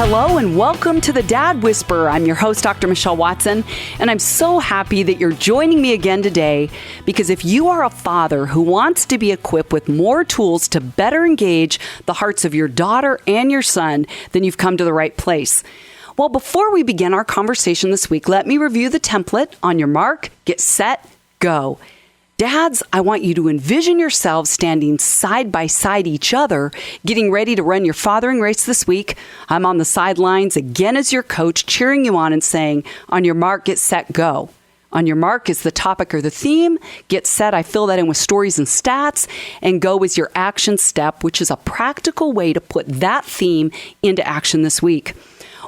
Hello and welcome to the Dad Whisperer. I'm your host, Dr. Michelle Watson, and I'm so happy that you're joining me again today because if you are a father who wants to be equipped with more tools to better engage the hearts of your daughter and your son, then you've come to the right place. Well, before we begin our conversation this week, let me review the template. On your mark, get set, go. Dads, I want you to envision yourselves standing side by side each other, getting ready to run your fathering race this week. I'm on the sidelines again as your coach, cheering you on and saying, on your mark, get set, go. On your mark is the topic or the theme. Get set, I fill that in with stories and stats. And go is your action step, which is a practical way to put that theme into action this week.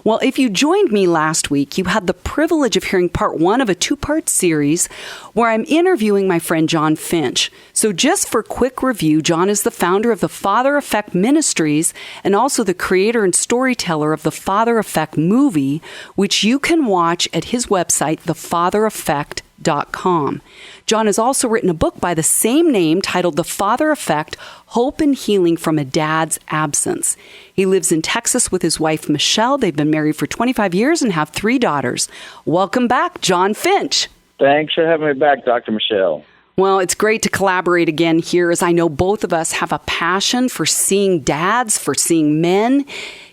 Well, if you joined me last week, you had the privilege of hearing part one of a two-part series where I'm interviewing my friend John Finch. So just for quick review, John is the founder of the Father Effect Ministries and also the creator and storyteller of the Father Effect movie, which you can watch at his website, thefathereffect.com. John has also written a book by the same name titled The Father Effect, Hope and Healing from a Dad's Absence. He lives in Texas with his wife, Michelle. They've been married for 25 years and have 3 daughters. Welcome back, John Finch. Thanks for having me back, Dr. Michelle. Well, it's great to collaborate again here, as I know both of us have a passion for seeing dads, for seeing men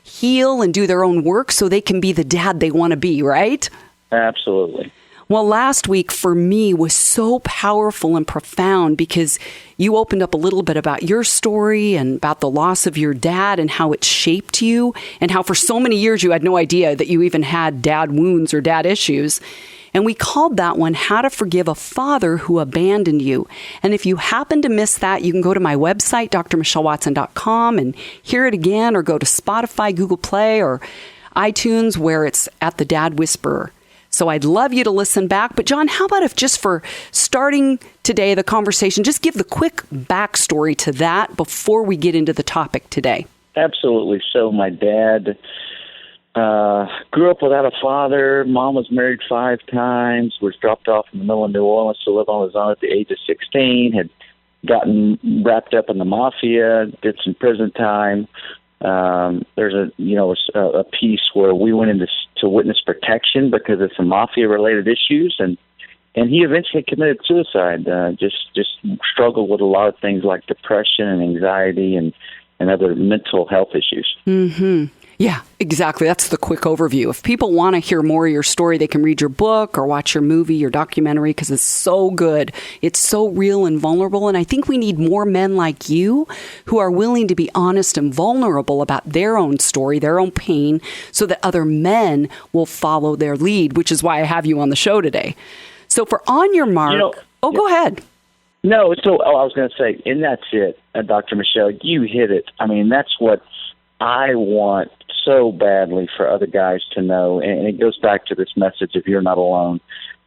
heal and do their own work so they can be the dad they want to be, right? Absolutely. Well, last week for me was so powerful and profound because you opened up a little bit about your story and about the loss of your dad and how it shaped you and how for so many years you had no idea that you even had dad wounds or dad issues. And we called that one How to Forgive a Father Who Abandoned You. And if you happen to miss that, you can go to my website, drmichellewatson.com, and hear it again, or go to Spotify, Google Play, or iTunes, where it's at the Dad Whisperer. So I'd love you to listen back. But John, how about if just for starting today, the conversation, just give the quick backstory to that before we get into the topic today. Absolutely. So my dad grew up without a father. Mom was married 5 times, was dropped off in the middle of New Orleans to live on his own at the age of 16, had gotten wrapped up in the mafia, did some prison time. There's a piece where we went into witness protection because of some mafia-related issues, and he eventually committed suicide. Just struggled with a lot of things like depression and anxiety and other mental health issues. Mm-hmm. Yeah, exactly. That's the quick overview. If people want to hear more of your story, they can read your book or watch your movie, your documentary, because it's so good. It's so real and vulnerable. And I think we need more men like you who are willing to be honest and vulnerable about their own story, their own pain, so that other men will follow their lead, which is why I have you on the show today. So for On Your Mark, go ahead. No, I was going to say, and that's it, Dr. Michelle, you hit it. I mean, that's what I want so badly for other guys to know, and it goes back to this message of you're not alone,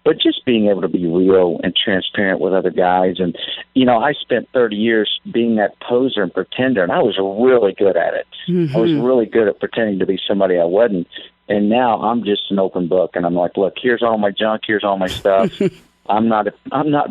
but just being able to be real and transparent with other guys. And, I spent 30 years being that poser and pretender, and I was really good at it. Mm-hmm. I was really good at pretending to be somebody I wasn't, and now I'm just an open book, and I'm like, look, here's all my junk, here's all my stuff. I'm not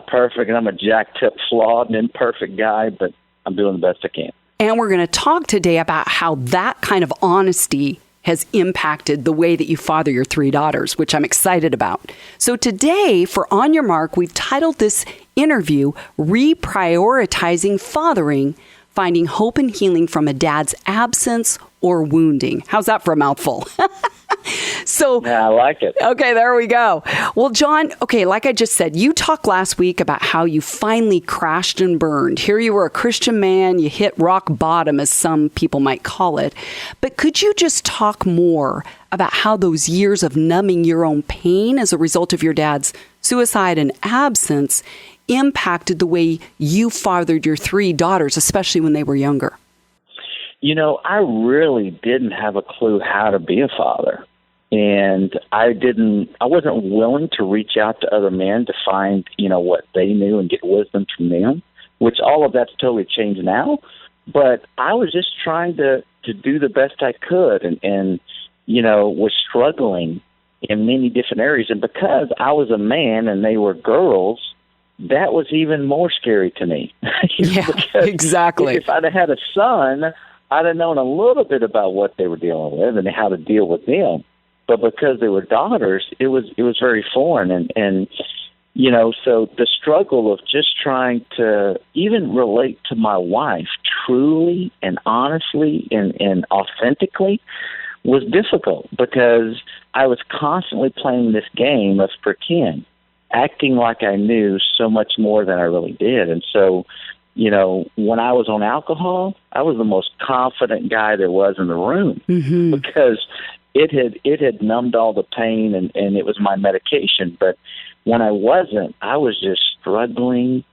perfect, and I'm a jacked up, flawed, and imperfect guy, but I'm doing the best I can. And we're going to talk today about how that kind of honesty has impacted the way that you father your 3 daughters, which I'm excited about. So today, for On Your Mark, we've titled this interview, Reprioritizing Fathering, Finding Hope and Healing from a Dad's Absence or Wounding. How's that for a mouthful? So, yeah, I like it. Okay, there we go. Well, John, like I just said, you talked last week about how you finally crashed and burned. Here you were a Christian man, you hit rock bottom, as some people might call it. But could you just talk more about how those years of numbing your own pain as a result of your dad's suicide and absence impacted the way you fathered your 3 daughters, especially when they were younger? I really didn't have a clue how to be a father. And I wasn't willing to reach out to other men to find, what they knew and get wisdom from them, which all of that's totally changed now. But I was just trying to do the best I could and was struggling in many different areas. And because I was a man and they were girls, that was even more scary to me. Yeah, exactly. If I'd have had a son, I'd have known a little bit about what they were dealing with and how to deal with them. But because they were daughters, it was very foreign. And so the struggle of just trying to even relate to my wife truly and honestly and authentically was difficult, because I was constantly playing this game of pretend, acting like I knew so much more than I really did. And so, when I was on alcohol, I was the most confident guy there was in the room, because it had numbed all the pain and it was my medication. But when I wasn't, I was just struggling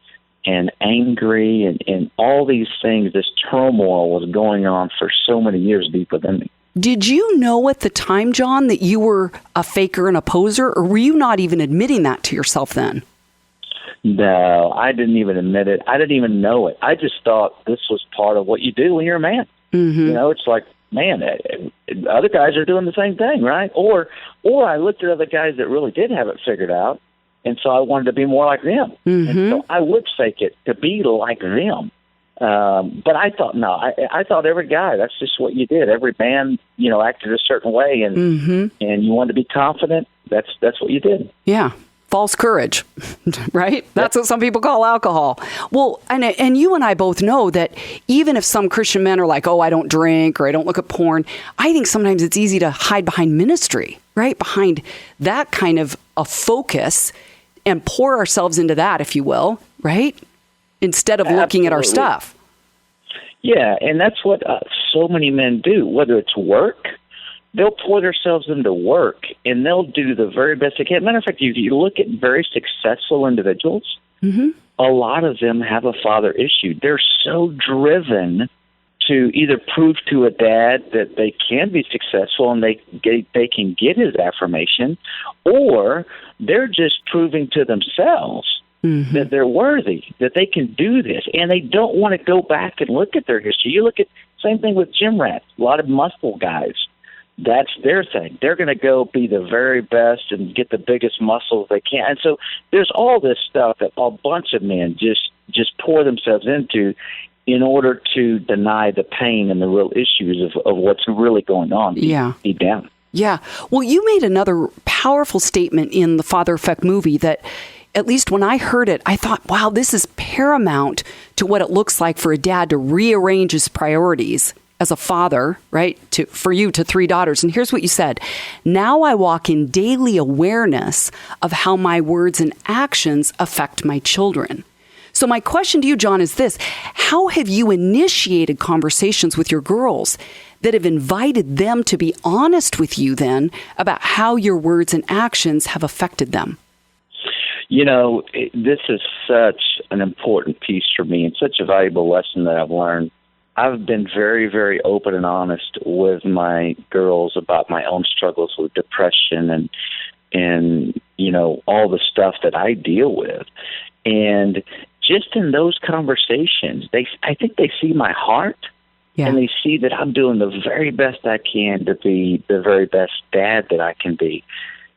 and angry and all these things, this turmoil was going on for so many years deep within me. Did you know at the time, John, that you were a faker and a poser, or were you not even admitting that to yourself then? No, I didn't even admit it. I didn't even know it. I just thought this was part of what you do when you're a man. It's like, man, other guys are doing the same thing, right? Or I looked at other guys that really did have it figured out, and so I wanted to be more like them. And so I would fake it to be like them. But I thought, no, I thought every guy, that's just what you did. Every man, acted a certain way, and you wanted to be confident. That's what you did. Yeah. False courage, right? That's what some people call alcohol. Well, and you and I both know that even if some Christian men are like, oh, I don't drink or I don't look at porn, I think sometimes it's easy to hide behind ministry, right? Behind that kind of a focus and pour ourselves into that, if you will, right? Instead of looking at our stuff. Yeah, and that's what so many men do, whether it's work. They'll pour themselves into work, and they'll do the very best they can. Matter of fact, if you look at very successful individuals, a lot of them have a father issue. They're so driven to either prove to a dad that they can be successful and they can get his affirmation, or they're just proving to themselves that they're worthy, that they can do this, and they don't want to go back and look at their history. You look at same thing with gym rats, a lot of muscle guys. That's their thing. They're going to go be the very best and get the biggest muscles they can. And so there's all this stuff that a bunch of men just pour themselves into in order to deny the pain and the real issues of what's really going on deep down. Yeah. Well, you made another powerful statement in the Father Effect movie that, at least when I heard it, I thought, wow, this is paramount to what it looks like for a dad to rearrange his priorities as a father, right, for you to 3 daughters. And here's what you said. Now I walk in daily awareness of how my words and actions affect my children. So my question to you, John, is this. How have you initiated conversations with your girls that have invited them to be honest with you then about how your words and actions have affected them? This is such an important piece for me and such a valuable lesson that I've learned. I've been very, very open and honest with my girls about my own struggles with depression and all the stuff that I deal with. And just in those conversations, I think they see my heart, and they see that I'm doing the very best I can to be the very best dad that I can be.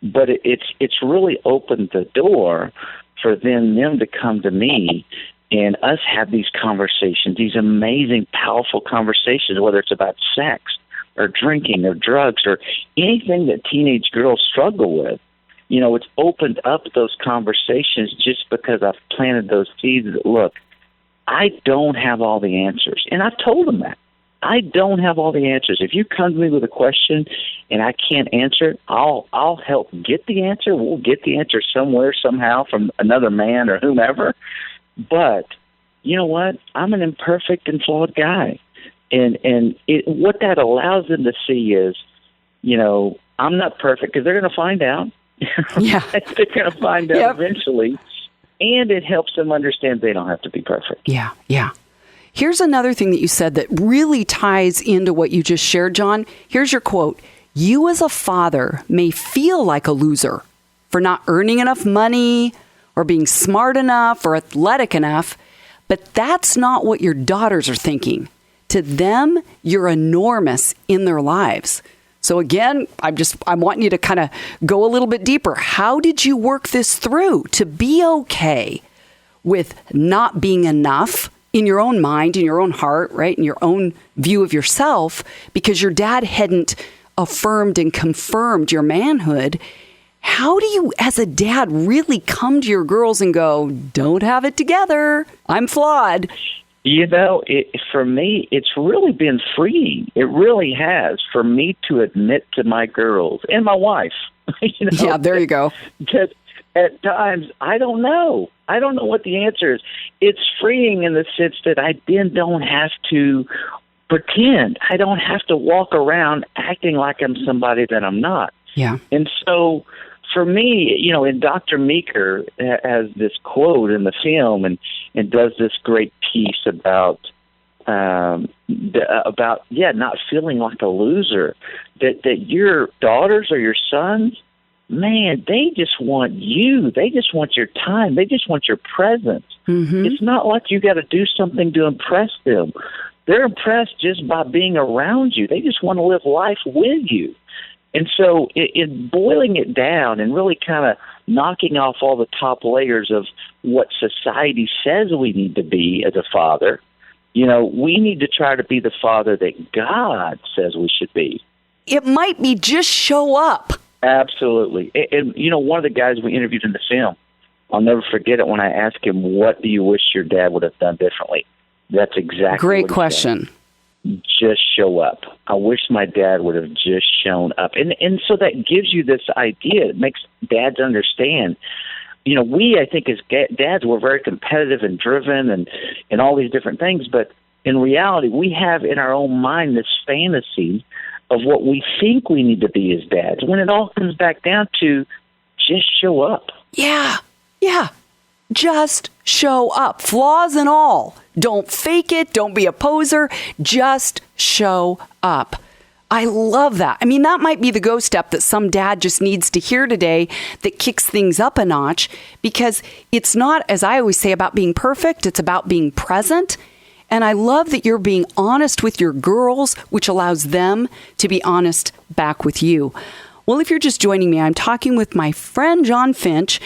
But it's really opened the door for them to come to me and us have these conversations, these amazing, powerful conversations, whether it's about sex or drinking or drugs or anything that teenage girls struggle with. It's opened up those conversations just because I've planted those seeds that, look, I don't have all the answers. And I've told them that. I don't have all the answers. If you come to me with a question and I can't answer it, I'll help get the answer. We'll get the answer somewhere, somehow, from another man or whomever. But you know what? I'm an imperfect and flawed guy. And what that allows them to see is, I'm not perfect, because they're going to find out. Yeah. They're going to find out eventually. And it helps them understand they don't have to be perfect. Yeah, yeah. Here's another thing that you said that really ties into what you just shared, John. Here's your quote. You as a father may feel like a loser for not earning enough money or being smart enough or athletic enough, but that's not what your daughters are thinking. To them, you're enormous in their lives. So again, I'm wanting you to kind of go a little bit deeper. How did you work this through to be okay with not being enough in your own mind, in your own heart, right, in your own view of yourself, because your dad hadn't affirmed and confirmed your manhood. How do you, as a dad, really come to your girls and go, don't have it together, I'm flawed? For me, it's really been freeing. It really has, for me to admit to my girls and my wife. Yeah, there you go. That at times, I don't know. I don't know what the answer is. It's freeing in the sense that I then don't have to pretend. I don't have to walk around acting like I'm somebody that I'm not. Yeah. And so for me, and Dr. Meeker has this quote in the film and does this great piece about not feeling like a loser, that your daughters or your sons, man, they just want you. They just want your time. They just want your presence. Mm-hmm. It's not like you got to do something to impress them. They're impressed just by being around you. They just want to live life with you. And so in boiling it down and really kind of knocking off all the top layers of what society says we need to be as a father, we need to try to be the father that God says we should be. It might be just show up. Absolutely. And one of the guys we interviewed in the film, I'll never forget it when I asked him, what do you wish your dad would have done differently? That's exactly Great what he question. said. Just show up. I wish my dad would have just shown up. And so that gives you this idea. It makes dads understand. I think as dads, we're very competitive and driven and all these different things. But in reality, we have in our own mind this fantasy of what we think we need to be as dads, when it all comes back down to just show up. Yeah. Just show up, flaws and all. Don't fake it. Don't be a poser. Just show up. I love that. I mean, that might be the go step that some dad just needs to hear today that kicks things up a notch, because it's not, as I always say, about being perfect. It's about being present. And I love that you're being honest with your girls, which allows them to be honest back with you. Well, if you're just joining me, I'm talking with my friend John Finch,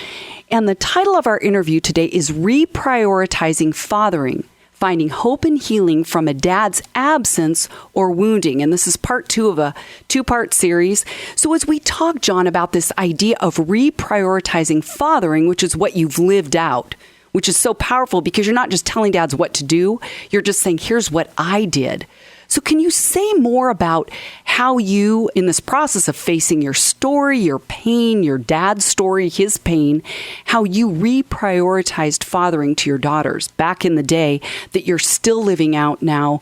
and the title of our interview today is Reprioritizing Fathering, Finding Hope and Healing from a Dad's Absence or Wounding. And this is part 2 of a 2-part series. So as we talk, John, about this idea of reprioritizing fathering, which is what you've lived out, which is so powerful because you're not just telling dads what to do, you're just saying, here's what I did. So can you say more about how you, in this process of facing your story, your pain, your dad's story, his pain, how you reprioritized fathering to your daughters back in the day that you're still living out now?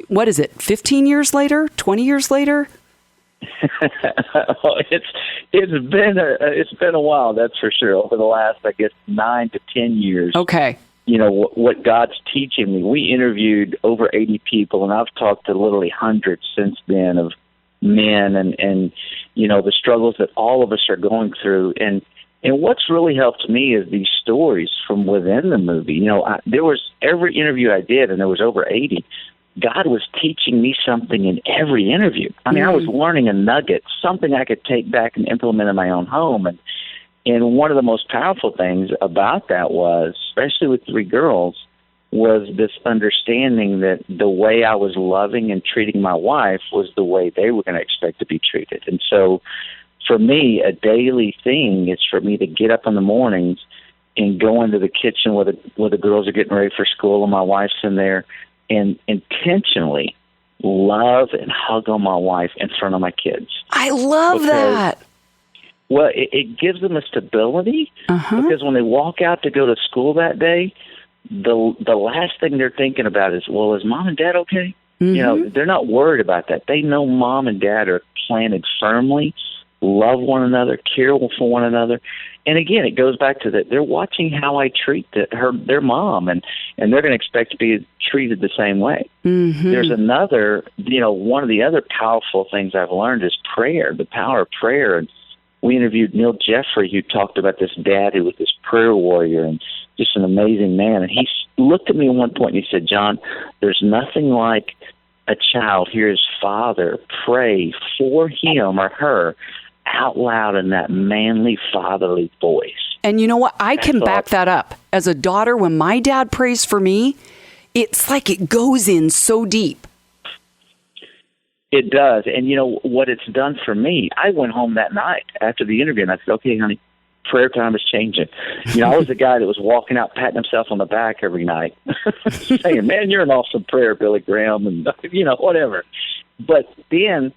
What is it, 15 years later, 20 years later? It's been a while, that's for sure. Over the last, 9 to 10 years. Okay. What God's teaching me. We interviewed over 80 people, and I've talked to literally hundreds since then of men and the struggles that all of us are going through. And what's really helped me is these stories from within the movie. There was every interview I did, and there was over 80. God was teaching me something in every interview. I mean, I was learning a nugget, something I could take back and implement in my own home. And one of the most powerful things about that was, especially with 3 girls, was this understanding that the way I was loving and treating my wife was the way they were going to expect to be treated. And so for me, a daily thing is for me to get up in the mornings and go into the kitchen where the girls are getting ready for school and my wife's in there, and intentionally love and hug on my wife in front of my kids. I love that. Well, it gives them a stability because when they walk out to go to school that day, the last thing they're thinking about is, well, is mom and dad okay? Mm-hmm. They're not worried about that. They know mom and dad are planted firmly, love one another, care for one another. And again, it goes back to that they're watching how I treat their mom, and they're going to expect to be treated the same way. Mm-hmm. There's another, one of the other powerful things I've learned is prayer, the power of prayer. And we interviewed Neil Jeffrey, who talked about this dad who was this prayer warrior and just an amazing man. And he looked at me at one point and he said, John, there's nothing like a child hears father pray for him or her out loud in that manly, fatherly voice. And you know what? I can back that up. As a daughter, when my dad prays for me, it's like it goes in so deep. It does. And you know what it's done for me? I went home that night after the interview and I said, okay, honey, prayer time is changing. You know, I was the guy that was walking out, patting himself on the back every night, saying, man, you're an awesome prayer, Billy Graham, and, you know, whatever. But then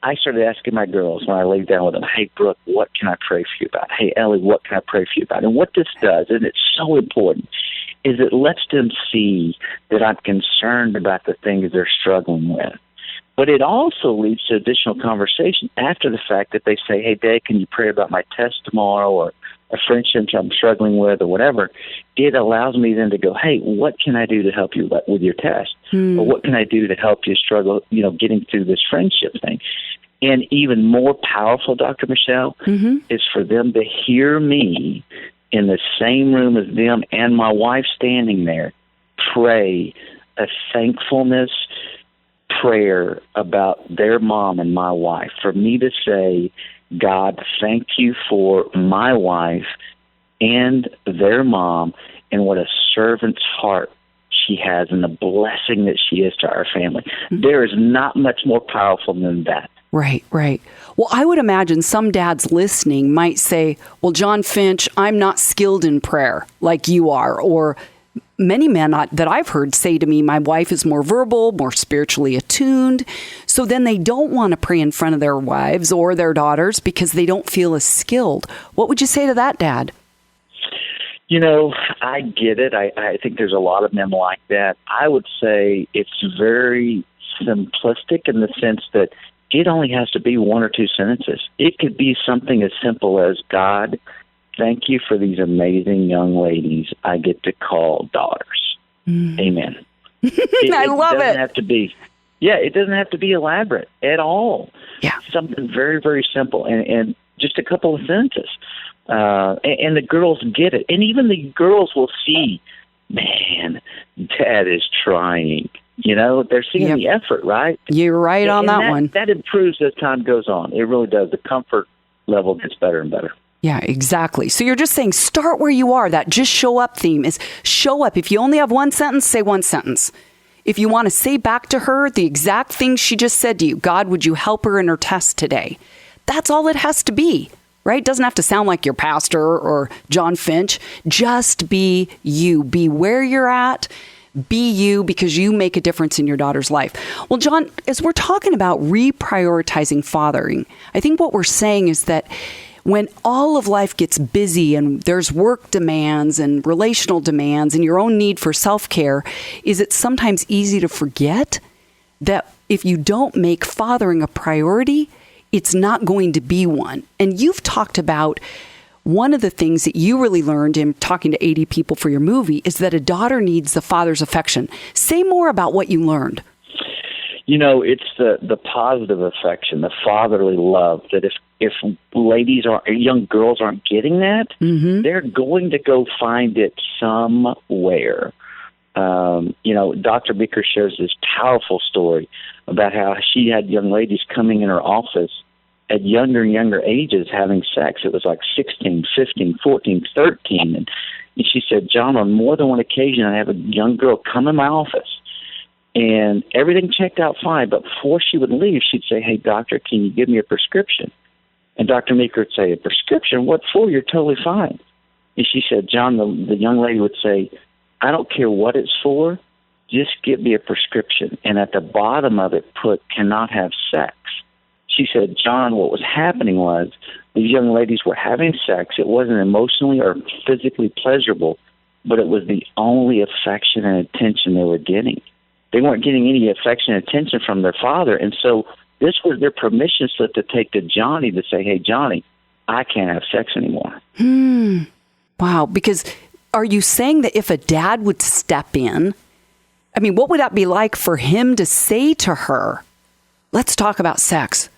I started asking my girls when I laid down with them, hey, Brooke, what can I pray for you about? Hey, Ellie, what can I pray for you about? And what this does, and it's so important, is it lets them see that I'm concerned about the things they're struggling with. But it also leads to additional conversation after the fact that they say, hey, Dad, can you pray about my test tomorrow or a friendship I'm struggling with or whatever? It allows me then to go, hey, what can I do to help you with your test? Or what can I do to help you struggle, you know, getting through this friendship thing? And even more powerful, Dr. Michelle, is for them to hear me in the same room as them and my wife standing there pray a thankfulness prayer about their mom and my wife, for me to say, God, thank you for my wife and their mom and what a servant's heart she has and the blessing that she is to our family. There is not much more powerful than that. Right, right. Well, I would imagine some dads listening might say, well, John Finch, I'm not skilled in prayer like you are, or many men that I've heard say to me, my wife is more verbal, more spiritually attuned. So then they don't want to pray in front of their wives or their daughters because they don't feel as skilled. What would you say to that, Dad? You know, I get it. I think there's a lot of men like that. I would say it's very simplistic in the sense that it only has to be one or two sentences. It could be something as simple as, God, thank you for these amazing young ladies I get to call daughters. Amen. I love it. It doesn't have to be, it doesn't have to be elaborate at all. Yeah. Something very, very simple and just a couple of sentences. And the girls get it. And even the girls will see, man, Dad is trying. You know, they're seeing the effort, right? You're right on that one. That improves as time goes on. It really does. The comfort level gets better and better. Yeah, exactly. So you're just saying start where you are. That just show up theme is show up. If you only have one sentence, say one sentence. If you want to say back to her the exact thing she just said to you, God, would you help her in her test today? That's all it has to be, right? It doesn't have to sound like your pastor or John Finch. Just be you. Be where you're at. Be you, because you make a difference in your daughter's life. Well, John, as we're talking about reprioritizing fathering, I think what we're saying is that when all of life gets busy and there's work demands and relational demands and your own need for self-care, is it sometimes easy to forget that if you don't make fathering a priority, it's not going to be one. And you've talked about one of the things that you really learned in talking to 80 people for your movie is that a daughter needs the father's affection. Say more about what you learned. You know, it's the positive affection, the fatherly love, that if ladies or young girls aren't getting that, they're going to go find it somewhere. You know, Dr. Bicker shares this powerful story about how she had young ladies coming in her office at younger and younger ages having sex. It was like 16, 15, 14, 13. And she said, John, on more than one occasion, I have a young girl come in my office and everything checked out fine. But before she would leave, she'd say, hey, doctor, can you give me a prescription? And Dr. Meeker would say, a prescription? What for? You're totally fine. And she said, John, the young lady would say, I don't care what it's for. Just give me a prescription. And at the bottom of it, put cannot have sex. She said, John, what was happening was these young ladies were having sex. It wasn't emotionally or physically pleasurable, but it was the only affection and attention they were getting. They weren't getting any affection and attention from their father. And so this was their permission slip to take to Johnny to say, hey, Johnny, I can't have sex anymore. Wow. Because are you saying that if a dad would step in, I mean, what would that be like for him to say to her, let's talk about sex?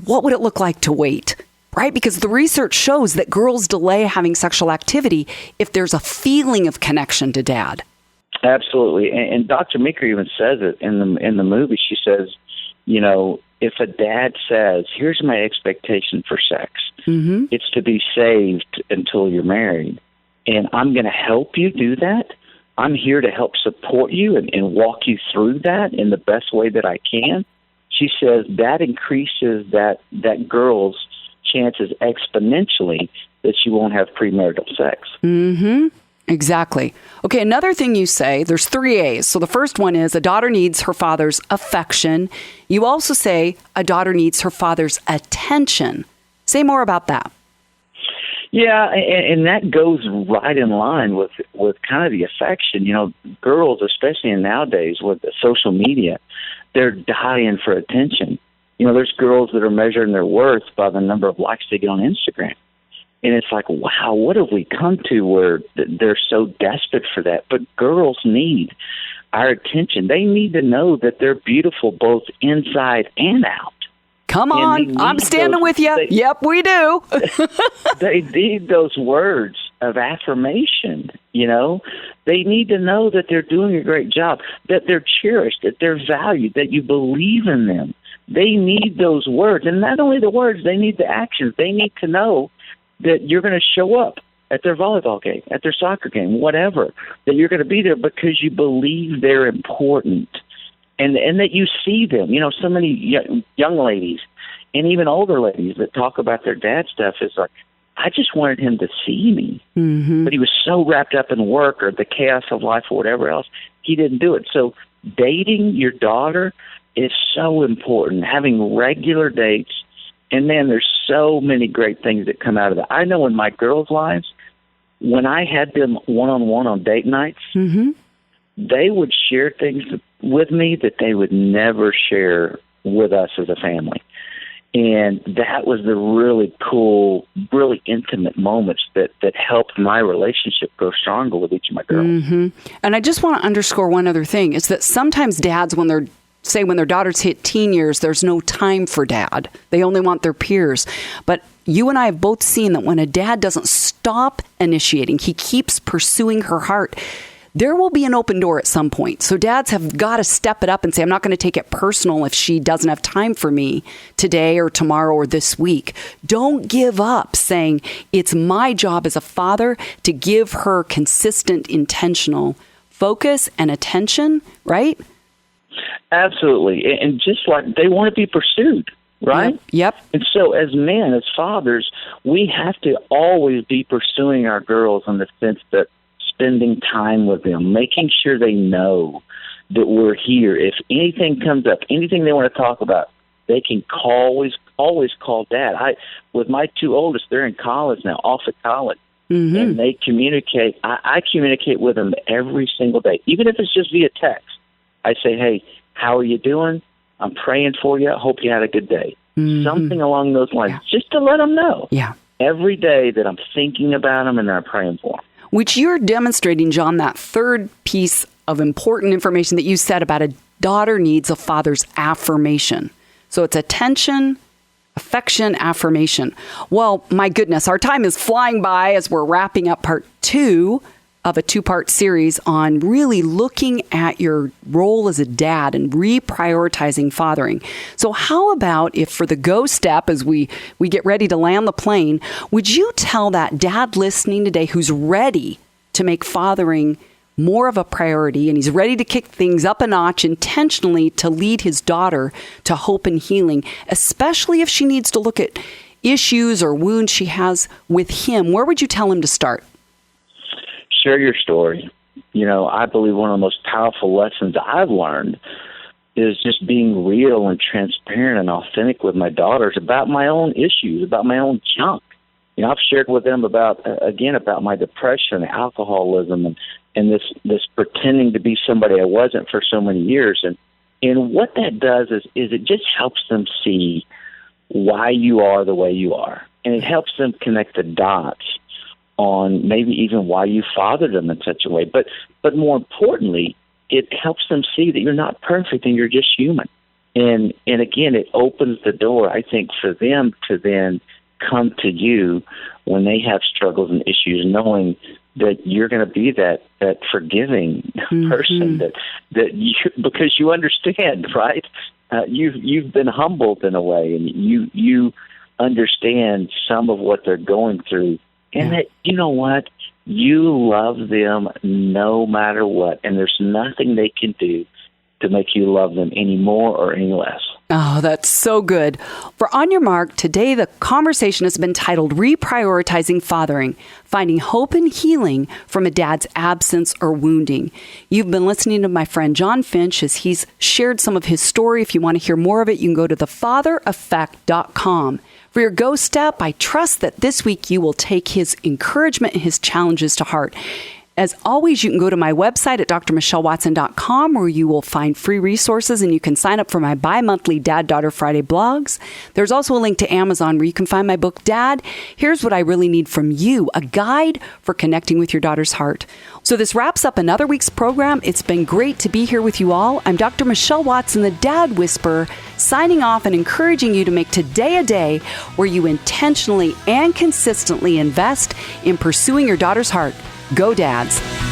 What would it look like to wait? Right? Because the research shows that girls delay having sexual activity if there's a feeling of connection to dad. Absolutely. And Dr. Meeker even says it in the movie. She says, you know, if a dad says, here's my expectation for sex, it's to be saved until you're married, and I'm going to help you do that. I'm here to help support you and walk you through that in the best way that I can. She says that increases that girl's chances exponentially that she won't have premarital sex. Mm-hmm. Exactly. Okay, another thing you say, there's 3 A's. So the first one is a daughter needs her father's affection. You also say a daughter needs her father's attention. Say more about that. Yeah, and that goes right in line with kind of the affection. You know, girls, especially nowadays with the social media, they're dying for attention. You know, there's girls that are measuring their worth by the number of likes they get on Instagram. And it's like, wow, what have we come to where they're so desperate for that? But girls need our attention. They need to know that they're beautiful both inside and out. Come on, I'm standing with you. Yep, we do. They need those words of affirmation, you know. They need to know that they're doing a great job, that they're cherished, that they're valued, that you believe in them. They need those words. And not only the words, they need the actions. They need to know that you're going to show up at their volleyball game, at their soccer game, whatever, that you're going to be there because you believe they're important and that you see them. You know, so many young ladies and even older ladies that talk about their dad stuff is like, I just wanted him to see me, but he was so wrapped up in work or the chaos of life or whatever else, he didn't do it. So dating your daughter is so important, having regular dates. And man, there's so many great things that come out of that. I know in my girls' lives, when I had them one-on-one on date nights, they would share things with me that they would never share with us as a family. And that was the really cool, really intimate moments that helped my relationship grow stronger with each of my girls. And I just want to underscore one other thing, is that sometimes dads, when their daughters hit teen years, there's no time for dad. They only want their peers. But you and I have both seen that when a dad doesn't stop initiating, he keeps pursuing her heart, there will be an open door at some point. So dads have got to step it up and say, I'm not going to take it personal if she doesn't have time for me today or tomorrow or this week. Don't give up saying, it's my job as a father to give her consistent, intentional focus and attention, right? Absolutely. And just like they want to be pursued, right? Yep. And so as men, as fathers, we have to always be pursuing our girls in the sense that spending time with them, making sure they know that we're here. If anything comes up, anything they want to talk about, they can always call Dad. With my 2 oldest, they're in college now, off at college. And they communicate. I communicate with them every single day, even if it's just via text. I say, hey, how are you doing? I'm praying for you. I hope you had a good day. Something along those lines, just to let them know every day that I'm thinking about them and that I'm praying for them. Which you're demonstrating, John, that third piece of important information that you said about a daughter needs a father's affirmation. So it's attention, affection, affirmation. Well, my goodness, our time is flying by as we're wrapping up part 2 of a 2-part series on really looking at your role as a dad and reprioritizing fathering. So how about if for the go step, as we get ready to land the plane, would you tell that dad listening today who's ready to make fathering more of a priority and he's ready to kick things up a notch intentionally to lead his daughter to hope and healing, especially if she needs to look at issues or wounds she has with him, where would you tell him to start? Share your story. You know, I believe one of the most powerful lessons I've learned is just being real and transparent and authentic with my daughters about my own issues, about my own junk. You know, I've shared with them about my depression, alcoholism, and this pretending to be somebody I wasn't for so many years. And what that does is it just helps them see why you are the way you are. And it helps them connect the dots on maybe even why you fathered them in such a way. But more importantly, it helps them see that you're not perfect and you're just human. And again, it opens the door, I think, for them to then come to you when they have struggles and issues, knowing that you're going to be that forgiving person that you, because you understand, right? You've been humbled in a way, and you understand some of what they're going through. And that, you know what, You love them no matter what, and there's nothing they can do to make you love them any more or any less. Oh, that's so good. For On Your Mark, today the conversation has been titled Reprioritizing Fathering, Finding Hope and Healing from a Dad's Absence or Wounding. You've been listening to my friend John Finch as he's shared some of his story. If you want to hear more of it, you can go to thefathereffect.com. For your Go Step, I trust that this week you will take his encouragement and his challenges to heart. As always, you can go to my website at drmichellewatson.com where you will find free resources and you can sign up for my bi-monthly Dad Daughter Friday blogs. There's also a link to Amazon where you can find my book, Dad, Here's What I Really Need From You, a guide for connecting with your daughter's heart. So this wraps up another week's program. It's been great to be here with you all. I'm Dr. Michelle Watson, the Dad Whisperer, signing off and encouraging you to make today a day where you intentionally and consistently invest in pursuing your daughter's heart. Go Dads.